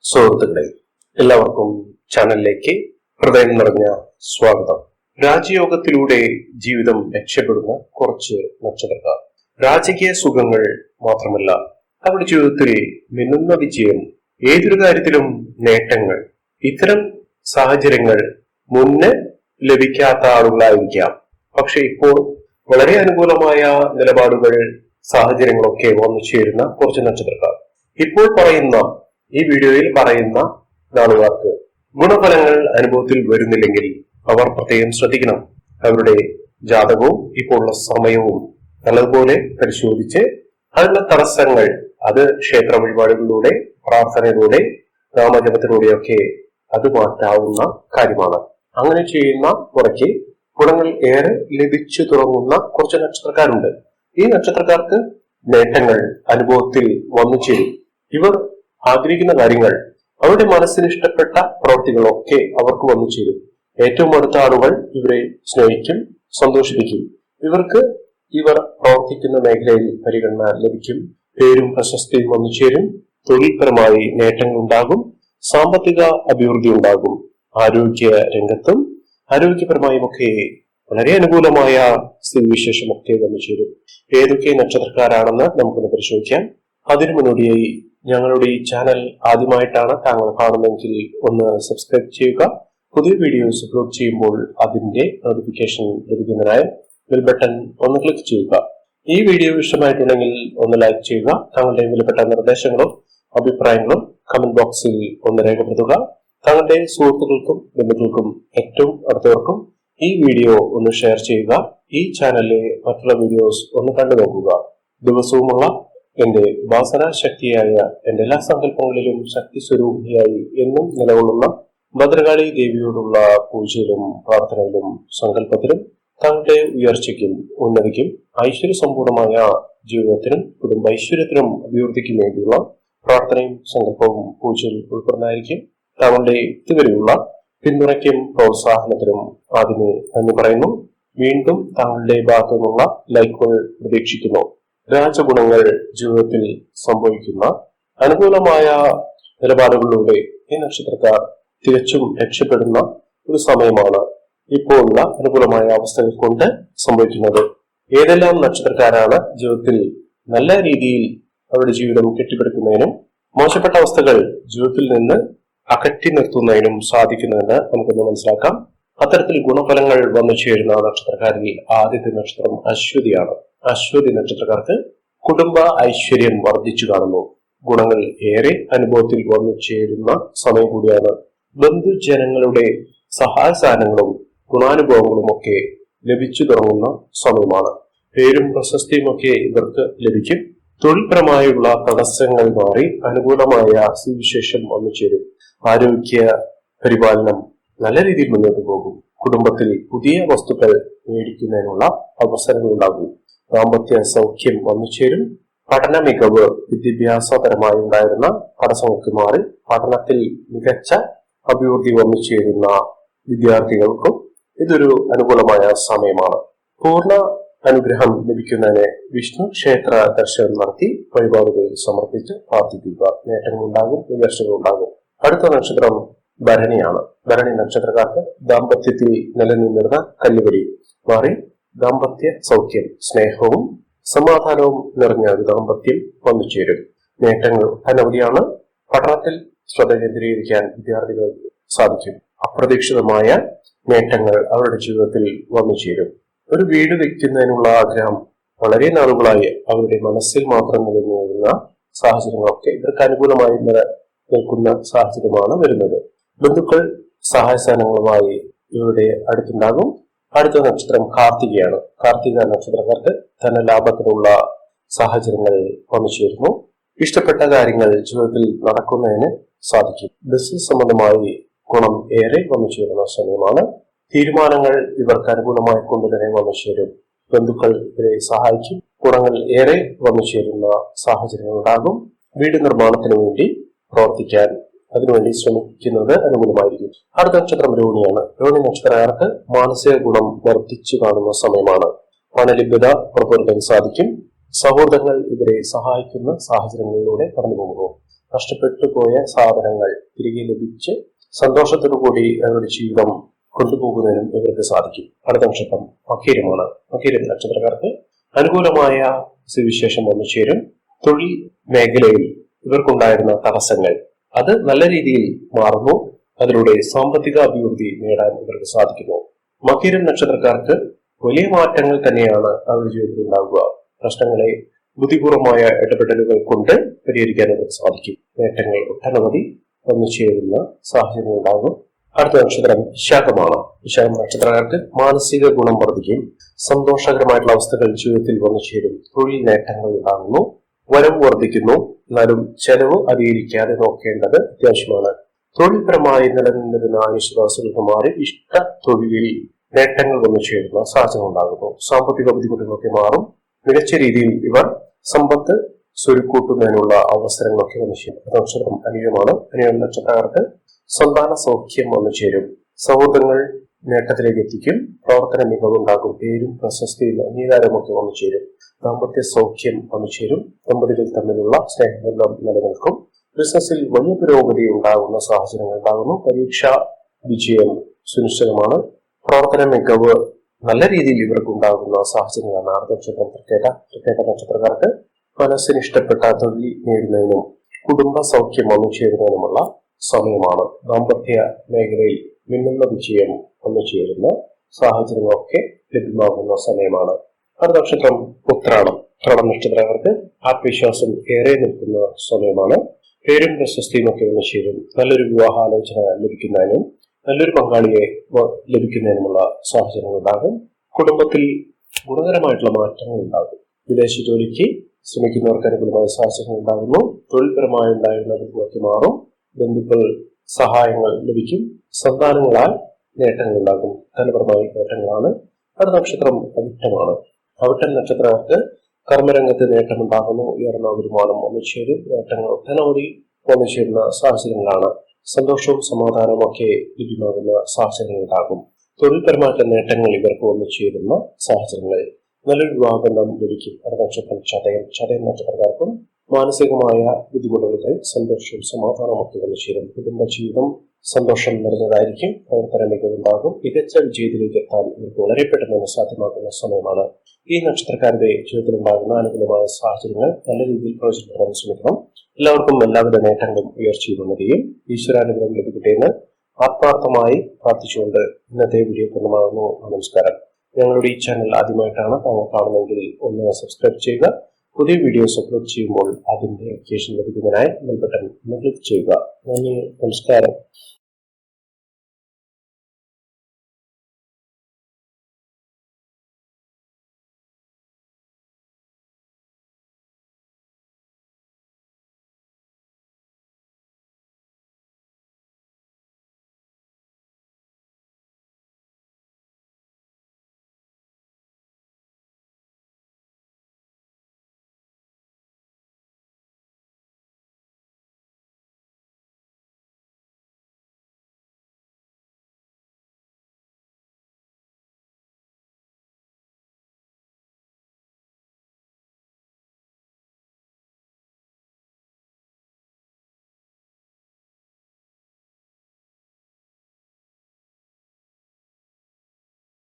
സുഹൃത്തുക്കളെ, എല്ലാവർക്കും ചാനലിലേക്ക് ഹൃദയം നിറഞ്ഞ സ്വാഗതം. രാജയോഗത്തിലൂടെ ജീവിതം രക്ഷപ്പെടുന്ന കുറച്ച് നക്ഷത്രക്കാർ. രാജകീയ സുഖങ്ങൾ മാത്രമല്ല, അവരുടെ ജീവിതത്തിൽ മിന്നുന്ന വിജയം, ഏതൊരു കാര്യത്തിലും നേട്ടങ്ങൾ, ഇത്തരം സാഹചര്യങ്ങൾ മുന്നേ ലഭിക്കാത്ത ആളുകളായിരിക്കാം. പക്ഷെ ഇപ്പോൾ വളരെ അനുകൂലമായ നിലപാടുകൾ, സാഹചര്യങ്ങളൊക്കെ വന്നു ചേരുന്ന കുറച്ച് നക്ഷത്രക്കാർ. ഇപ്പോൾ പറയുന്ന ഈ വീഡിയോയിൽ പറയുന്ന നാളുകാർക്ക് ഗുണഫലങ്ങൾ അനുഭവത്തിൽ വരുന്നില്ലെങ്കിൽ അവർ പ്രത്യേകം ശ്രദ്ധിക്കണം. അവരുടെ ജാതകവും ഇപ്പോഴുള്ള സമയവും നല്ലതുപോലെ പരിശോധിച്ച് അതിനുള്ള തടസ്സങ്ങൾ അത് ക്ഷേത്ര വഴിപാടുകളിലൂടെ, പ്രാർത്ഥനയിലൂടെ, നാമജപത്തിലൂടെയൊക്കെ അത് മാറ്റാവുന്ന കാര്യമാണ്. അങ്ങനെ ചെയ്യുന്ന കുറയ്ക്ക് ഗുണങ്ങൾ ഏറെ ലഭിച്ചു തുടങ്ങുന്ന കുറച്ച് നക്ഷത്രക്കാരുണ്ട്. ഈ നക്ഷത്രക്കാർക്ക് നേട്ടങ്ങൾ അനുഭവത്തിൽ വന്നു ചേരും. ഇവർ ആഗ്രഹിക്കുന്ന കാര്യങ്ങൾ, അവരുടെ മനസ്സിന് ഇഷ്ടപ്പെട്ട പ്രവൃത്തികളൊക്കെ അവർക്ക് വന്നു ചേരും. ഏറ്റവും അടുത്ത ആളുകൾ ഇവരെ സ്നേഹിക്കും, സന്തോഷിപ്പിക്കും. ഇവർ പ്രവർത്തിക്കുന്ന മേഖലയിൽ പരിഗണന ലഭിക്കും. പേരും പ്രശസ്തിയും വന്നു ചേരും. തൊഴിൽപരമായി നേട്ടങ്ങൾ ഉണ്ടാകും. സാമ്പത്തിക അഭിവൃദ്ധി ഉണ്ടാകും. ആരോഗ്യ രംഗത്തും ആരോഗ്യപരമായും ഒക്കെ വളരെ അനുകൂലമായ സ്ഥിതിവിശേഷമൊക്കെ വന്നു ചേരും. ഏതൊക്കെ നക്ഷത്രക്കാരാണെന്ന് നമുക്കൊന്ന് പരിശോധിക്കാം. അതിനു മുന്നോടിയായി ഞങ്ങളുടെ ഈ ചാനൽ ആദ്യമായിട്ടാണ് താങ്കൾ കാണുന്നതെങ്കിൽ ഒന്ന് സബ്സ്ക്രൈബ് ചെയ്യുക. പുതിയ വീഡിയോസ് അപ്ലോഡ് ചെയ്യുമ്പോൾ അതിന്റെ നോട്ടിഫിക്കേഷൻ ലഭിക്കുന്നതിനായി ബെൽ ബട്ടൺ ഒന്ന് ക്ലിക്ക് ചെയ്യുക. ഈ വീഡിയോ ഇഷ്ടമായിട്ടുണ്ടെങ്കിൽ ഒന്ന് ലൈക്ക് ചെയ്യുക. താങ്കളുടെ വിലപ്പെട്ട നിർദ്ദേശങ്ങളും അഭിപ്രായങ്ങളും കമന്റ് ബോക്സിൽ ഒന്ന് രേഖപ്പെടുത്തുക. താങ്കളുടെ സുഹൃത്തുക്കൾക്കും ബന്ധുക്കൾക്കും ഏറ്റവും അടുത്തവർക്കും ഈ വീഡിയോ ഒന്ന് ഷെയർ ചെയ്യുക. ഈ ചാനലിലെ മറ്റുള്ള വീഡിയോസ് ഒന്ന് കണ്ടു നോക്കുക. ദിവസവുമുള്ള എന്റെ വാസന ശക്തിയായ എന്റെ എല്ലാ സങ്കല്പങ്ങളിലും ശക്തി സ്വരൂപിയായി എന്നും നിലകൊള്ളുന്ന ഭദ്രകാളി ദേവിയോടുള്ള പൂജയിലും പ്രാർത്ഥനയിലും സങ്കല്പത്തിലും തങ്ങളുടെ ഉയർച്ചയ്ക്കും ഉന്നതിക്കും ഐശ്വര്യസമ്പൂർണമായ ജീവിതത്തിനും കുടുംബ ഐശ്വര്യത്തിനും അഭിവൃദ്ധിക്കും വേണ്ടിയുള്ള പ്രാർത്ഥനയും സങ്കല്പവും പൂജയിൽ ഉൾപ്പെടുന്നതായിരിക്കും. താങ്കളുടെ ഇതുവരെയുള്ള പിന്തുണയ്ക്കും പ്രോത്സാഹനത്തിനും ആദ്യമേ നന്ദി പറയുന്നു. വീണ്ടും താങ്കളുടെ ഭാഗത്തുനിന്നുള്ള ലൈക്കുകൾ പ്രതീക്ഷിക്കുന്നു. രാജഗുണങ്ങൾ ജീവിതത്തിൽ സംഭവിക്കുന്ന അനുകൂലമായ നിലപാടുകളിലൂടെ ഈ നക്ഷത്രക്കാർ തികച്ചും രക്ഷപ്പെടുന്ന ഒരു സമയമാണ് ഇപ്പോഴുള്ള അനുകൂലമായ അവസ്ഥകൾ കൊണ്ട് സംഭവിക്കുന്നത്. ഏതെല്ലാം നക്ഷത്രക്കാരാണ് ജീവിതത്തിൽ നല്ല രീതിയിൽ അവരുടെ ജീവിതം കെട്ടിപ്പടുക്കുന്നതിനും മോശപ്പെട്ട അവസ്ഥകൾ ജീവിതത്തിൽ നിന്ന് അകറ്റി നിർത്തുന്നതിനും സാധിക്കുന്നതെന്ന് നമുക്കൊന്ന് മനസ്സിലാക്കാം. അത്തരത്തിൽ ഗുണഫലങ്ങൾ വന്നു ചേരുന്ന നക്ഷത്രക്കാരിൽ ആദ്യത്തെ നക്ഷത്രം അശ്വതിയാണ്. അശ്വതി നക്ഷത്രക്കാർക്ക് കുടുംബ ഐശ്വര്യം വർദ്ധിച്ചു കാണുന്നു. ഗുണങ്ങൾ ഏറെ അനുഭവത്തിൽ വന്നു ചേരുന്ന സമയം കൂടിയാണ്. ബന്ധുജനങ്ങളുടെ സഹായ സഹനങ്ങളും ഗുണാനുഭവങ്ങളും ഒക്കെ ലഭിച്ചു തുടങ്ങുന്ന സമയമാണ്. പേരും പ്രശസ്തിയും ഒക്കെ ഇവർക്ക് ലഭിക്കും. തൊഴിൽപരമായുള്ള തടസ്സങ്ങൾ മാറി അനുകൂലമായ സ്ഥിതിവിശേഷം വന്നു ചേരും. ആരോഗ്യ പരിപാലനം നല്ല രീതിയിൽ മുന്നോട്ട് പോകും. കുടുംബത്തിൽ പുതിയ വസ്തുക്കൾ മേടിക്കുന്നതിനുള്ള അവസരങ്ങൾ ഉണ്ടാകും. ദാമ്പത്യ സൗഖ്യം വന്നു ചേരും. പഠന മികവ്, വിദ്യാഭ്യാസപരമായി ഉണ്ടായിരുന്ന തടസ്സങ്ങൾക്ക് മാറി പഠനത്തിൽ മികച്ച അഭിവൃദ്ധി വന്നു ചേരുന്ന വിദ്യാർത്ഥികൾക്കും ഇതൊരു അനുകൂലമായ സമയമാണ്. പൂർണ്ണ അനുഗ്രഹം ലഭിക്കുന്നതിന് വിഷ്ണു ക്ഷേത്ര ദർശനം നടത്തി വഴിപാടുകൾ സമർപ്പിച്ച് പ്രാർത്ഥിക്കുക. നേട്ടങ്ങൾ ഉണ്ടാകും, ഉയർച്ചകൾ ഉണ്ടാകും. അടുത്ത നക്ഷത്രം ഭരണിയാണ്. ഭരണി നക്ഷത്രക്കാർക്ക് ദാമ്പത്യത്തിൽ നിലനിന്നിരുന്ന കല്ലുകടി മാറി ദാമ്പത്യ സൗഖ്യം, സ്നേഹവും സമാധാനവും നിറഞ്ഞ ഒരു ദാമ്പത്യം വന്നു ചേരും. നേട്ടങ്ങൾ അനവധിയാണ്. പഠനത്തിൽ ശ്രദ്ധ കേന്ദ്രീകരിക്കാൻ വിദ്യാർത്ഥികൾക്ക് സാധിക്കും. അപ്രതീക്ഷിതമായ നേട്ടങ്ങൾ അവരുടെ ജീവിതത്തിൽ വന്നു ചേരും. ഒരു വീട് വെക്കുന്നതിനുള്ള ആഗ്രഹം വളരെ നാളുകളായി അവരുടെ മനസ്സിൽ മാത്രം നിലനിന്നിരുന്ന സാഹചര്യങ്ങളൊക്കെ ഇവർക്ക് അനുകൂലമായി നിൽക്കുന്ന സാഹചര്യമാണ് വരുന്നത്. ബന്ധുക്കൾ സഹായ സഹനങ്ങളുമായി ഇവരുടെ അടുത്തുണ്ടാകും. അടുത്ത നക്ഷത്രം കാർത്തികയാണ്. കാർത്തിക നക്ഷത്രക്കാർക്ക് ധനലാഭത്തിനുള്ള സാഹചര്യങ്ങൾ വന്നു ചേരുന്നു. ഇഷ്ടപ്പെട്ട കാര്യങ്ങൾ ജീവിതത്തിൽ നടക്കുന്നതിന് സാധിക്കും. ബിസിനസ് സംബന്ധമായി ഗുണം ഏറെ വന്നു ചേരുന്ന സമയമാണ്. തീരുമാനങ്ങൾ ഇവർക്ക് അനുകൂലമായി കൊണ്ടുതന്നെ വന്നു ചേരും. ബന്ധുക്കൾ ഇവരെ സഹായിക്കും. ഗുണങ്ങൾ ഏറെ വന്നു ചേരുന്ന സാഹചര്യങ്ങൾ ഉണ്ടാകും. വീട് നിർമ്മാണത്തിന് വേണ്ടി പ്രവർത്തിക്കാൻ അതിനുവേണ്ടി ശ്രമിക്കുന്നത് അനുകൂലമായിരിക്കും. അടുത്ത നക്ഷത്രം രോഹിണിയാണ്. രോഹിണി നക്ഷത്രക്കാർക്ക് മാനസിക ഗുണം വർദ്ധിച്ചു കാണുന്ന സമയമാണ്. പണലഭ്യത ഉറപ്പുവരുത്താൻ സാധിക്കും. സൗഹൃദങ്ങൾ ഇവരെ സഹായിക്കുന്ന സാഹചര്യങ്ങളിലൂടെ കടന്നു പോകുന്നു. നഷ്ടപ്പെട്ടു പോയ സാധനങ്ങൾ തിരികെ ലഭിച്ച് സന്തോഷത്തോടു കൂടി അവരുടെ ജീവിതം കൊണ്ടുപോകുന്നതിനും ഇവർക്ക് സാധിക്കും. അടുത്ത നക്ഷത്രം മകീരമാണ്. മകീരം നക്ഷത്രക്കാർക്ക് അനുകൂലമായ സുവിശേഷം വന്നു ചേരും. തൊഴിൽ മേഖലയിൽ ഇവർക്കുണ്ടായിരുന്ന തടസ്സങ്ങൾ അത് നല്ല രീതിയിൽ മാറുന്നു. അതിലൂടെ സാമ്പത്തിക അഭിവൃദ്ധി നേടാൻ ഇവർക്ക് സാധിക്കുന്നു. മകീരം നക്ഷത്രക്കാർക്ക് വലിയ മാറ്റങ്ങൾ തന്നെയാണ് അവരുടെ ജീവിതത്തിൽ ഉണ്ടാവുക. പ്രശ്നങ്ങളെ ബുദ്ധിപൂർവമായ ഇടപെടലുകൾ കൊണ്ട് പരിഹരിക്കാൻ ഇവർക്ക് സാധിക്കും. നേട്ടങ്ങൾ ഒട്ടനവധി വന്നു ചേരുന്ന സാഹചര്യം ഉണ്ടാകും. അടുത്ത നക്ഷത്രം വിശാഖമാണ്. വിശാഖം നക്ഷത്രക്കാർക്ക് മാനസിക ഗുണം വർദ്ധിക്കും. സന്തോഷകരമായിട്ടുള്ള അവസ്ഥകൾ ജീവിതത്തിൽ വന്നു ചേരും. തൊഴിൽ നേട്ടങ്ങൾ ഉണ്ടാകുന്നു. വരവ് വർദ്ധിക്കുന്നു. എന്നാലും ചെലവ് അധികരിക്കാതെ നോക്കേണ്ടത് അത്യാവശ്യമാണ്. തൊഴിൽപരമായി നിലനിന്നിരുന്ന അനിശ്ചിതാവസ്ഥകൾക്ക് മാറി ഇഷ്ട തൊഴിലിൽ നേട്ടങ്ങൾ വന്നു ചേരുന്ന സാഹചര്യം ഉണ്ടാകുന്നു. സാമ്പത്തിക ബുദ്ധിമുട്ടുകളൊക്കെ മാറും. മികച്ച രീതിയിൽ ഇവർ സമ്പത്ത് സ്വരുക്കൂട്ടുന്നതിനുള്ള അവസരങ്ങളൊക്കെ വന്നു ചേരും. നക്ഷത്രം അനിഴമാണ്. അനിഴ നക്ഷത്രക്കാർക്ക് സന്താന സൗഖ്യം വന്നു ചേരും. സൗഹൃദങ്ങൾ നേട്ടത്തിലേക്ക് എത്തിക്കും. പ്രവർത്തന മികവുണ്ടാകും. പേരും പ്രശസ്തിയും അംഗീകാരമൊക്കെ വന്നു ചേരും. ദാമ്പത്യ സൗഖ്യം വന്നു ചേരും. ദമ്പതികൾ തമ്മിലുള്ള സ്നേഹബന്ധം നിലനിൽക്കും. ബിസിനസ്സിൽ വലിയ പുരോഗതി ഉണ്ടാകുന്ന സാഹചര്യങ്ങൾ ഉണ്ടാകുന്നു. പരീക്ഷാ വിജയം സുനിശ്ചിതമാണ്. പ്രവർത്തന മികവ് നല്ല രീതിയിൽ ഇവർക്ക് ഉണ്ടാകുന്ന സാഹചര്യങ്ങളാണ്. അടുത്ത നക്ഷത്രം തൃക്കേട്ട നക്ഷത്രക്കാർക്ക് മനസ്സിന് ഇഷ്ടപ്പെട്ട തൊഴിൽ നേടുന്നതിനും കുടുംബ സൗഖ്യം വന്നു ചേരുന്നതിനുമുള്ള സമയമാണ്. ദാമ്പത്യ മേഖലയിൽ മിന്നുന്ന വിജയം വന്നു ചേരുന്ന സാഹചര്യങ്ങളൊക്കെ ലഭ്യമാകുന്ന സമയമാണ്. അടുത്ത നക്ഷത്രം ഉത്രാടം. ഉത്രാടം നക്ഷത്രക്കാർക്ക് ആത്മവിശ്വാസം ഏറെ നിൽക്കുന്ന സമയമാണ്. പേരും പ്രശസ്തിയും ഒക്കെ വന്നു ചേരും. നല്ലൊരു വിവാഹാലോചന ലഭിക്കുന്നതിനും നല്ലൊരു പങ്കാളിയെ ലഭിക്കുന്നതിനുമുള്ള സാഹചര്യങ്ങൾ ഉണ്ടാകും. കുടുംബത്തിൽ ഗുണകരമായിട്ടുള്ള മാറ്റങ്ങൾ ഉണ്ടാകും. വിദേശ ജോലിക്ക് ശ്രമിക്കുന്നവർക്ക് അനുകൂലമായ സാഹചര്യങ്ങൾ ഉണ്ടാകുന്നു. തൊഴിൽപരമായി ഉണ്ടായിരുന്ന ബുദ്ധിമുട്ട് മാറും. ബന്ധുക്കൾ സഹായങ്ങൾ ലഭിക്കും. സന്താനങ്ങളാൽ നേട്ടങ്ങൾ ഉണ്ടാകും. ധനപരമായ നേട്ടങ്ങളാണ്. അടുത്ത നക്ഷത്രം അവിട്ടമാണ്. അവിട്ടം നക്ഷത്രക്കാർക്ക് കർമ്മരംഗത്ത് നേട്ടമുണ്ടാകുന്നു. ഉയർന്ന വരുമാനം വന്നു ചേരും. നേട്ടങ്ങൾ ഒട്ടനവധി വന്നു ചേരുന്ന സാഹചര്യങ്ങളാണ്. സന്തോഷവും സമാധാനവും ഒക്കെ ലഭ്യമാകുന്ന സാഹചര്യങ്ങൾ ഉണ്ടാകും. തൊഴിൽപരമായിട്ടുള്ള നേട്ടങ്ങൾ ഇവർക്ക് വന്നു ചേരുന്ന സാഹചര്യങ്ങൾ. നല്ലൊരു വിവാഹബന്ധം ലഭിക്കും. അടുത്ത നക്ഷത്രം ചതയം നക്ഷത്രക്കാർക്കും മാനസികമായ ബുദ്ധിമുട്ടുകൾക്ക് സന്തോഷവും സമാധാനവും ഒക്കെ വന്നു ചേരും. കുടുംബജീവിതം സന്തോഷം നിറഞ്ഞതായിരിക്കും. പ്രവർത്തന മികവുണ്ടാകും. മികച്ച വിജയത്തിലേക്ക് എത്താൻ ഇവർക്ക് വളരെ പെട്ടെന്ന് സാധ്യമാകുന്ന സമയമാണ്. ഈ നക്ഷത്രക്കാരുടെ ജീവിതത്തിൽ ഉണ്ടാകുന്ന അനുകൂലമായ സാഹചര്യങ്ങൾ നല്ല രീതിയിൽ പ്രയോജനപ്പെടാൻ ശ്രമിക്കണം. എല്ലാവർക്കും എല്ലാവിധ നേട്ടങ്ങളും ഉയർച്ചയും ഉന്നതിയും ഈശ്വരാനുഗ്രഹം ലഭിക്കട്ടെ എന്ന് ആത്മാർത്ഥമായി പ്രാർത്ഥിച്ചുകൊണ്ട് ഇന്നത്തെ വീഡിയോ പൂർണ്ണമാകുന്നു. നമസ്കാരം. ഞങ്ങളുടെ ഈ ചാനൽ ആദ്യമായിട്ടാണ് താങ്കൾ കാണുന്നതെങ്കിൽ ഒന്ന് സബ്സ്ക്രൈബ് ചെയ്യുക. പുതിയ വീഡിയോസ് അപ്ലോഡ് ചെയ്യുമ്പോൾ അതിന്റെ നോട്ടിഫിക്കേഷൻ ലഭിക്കുന്നതിനായി ബെൽ ബട്ടൺ ഒന്ന് ക്ലിക്ക് ചെയ്യുക. നന്ദി. നമസ്കാരം.